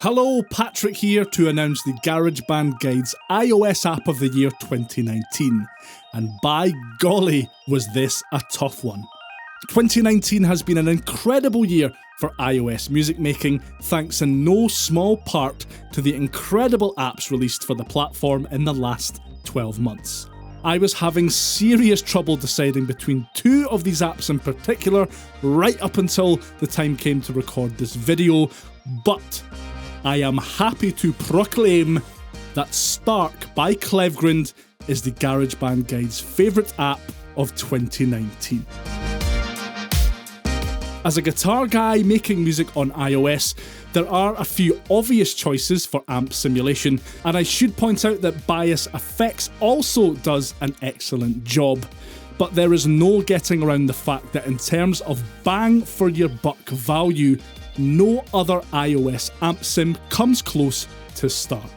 Hello, Patrick here to announce the GarageBand Guide's iOS app of the year 2019. And by golly, was this a tough one. 2019 has been an incredible year for iOS music making, thanks in no small part to the incredible apps released for the platform in the last 12 months. I was having serious trouble deciding between two of these apps in particular, right up until the time came to record this video, but I am happy to proclaim that Stark by Clevgrind is the GarageBand Guide's favourite app of 2019. As a guitar guy making music on iOS, there are a few obvious choices for amp simulation, and I should point out that Bias Effects also does an excellent job. But there is no getting around the fact that in terms of bang for your buck value, no other iOS amp sim comes close to Stark.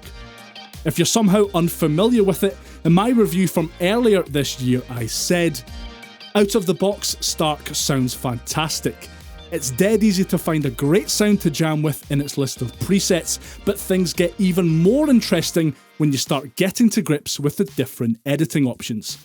If you're somehow unfamiliar with it, in my review from earlier this year I said, out of the box, Stark sounds fantastic. It's dead easy to find a great sound to jam with in its list of presets, but things get even more interesting when you start getting to grips with the different editing options.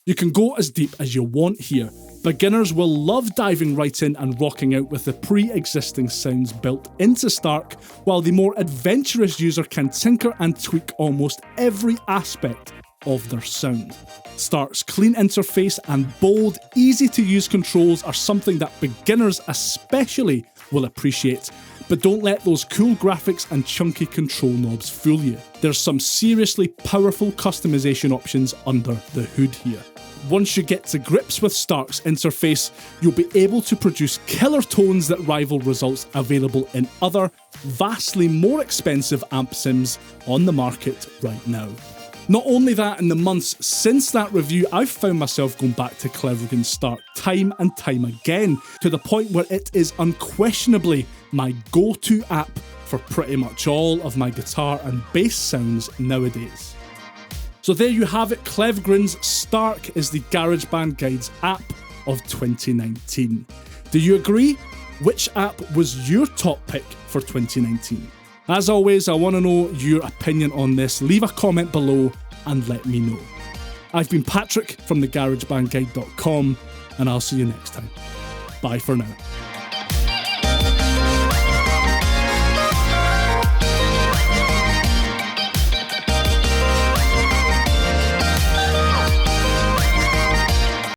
You can go as deep as you want here. Beginners will love diving right in and rocking out with the pre-existing sounds built into Stark, while the more adventurous user can tinker and tweak almost every aspect of their sound. Stark's clean interface and bold, easy-to-use controls are something that beginners especially will appreciate, but don't let those cool graphics and chunky control knobs fool you. There's some seriously powerful customization options under the hood here. Once you get to grips with Stark's interface, you'll be able to produce killer tones that rival results available in other, vastly more expensive amp sims on the market right now. Not only that, in the months since that review, I've found myself going back to Clevgrind's Stark time and time again, to the point where it is unquestionably my go-to app for pretty much all of my guitar and bass sounds nowadays. So there you have it, Clevgrind's Stark is the GarageBand Guide's app of 2019. Do you agree? Which app was your top pick for 2019? As always, I want to know your opinion on this. Leave a comment below and let me know. I've been Patrick from thegaragebandguide.com, and I'll see you next time. Bye for now.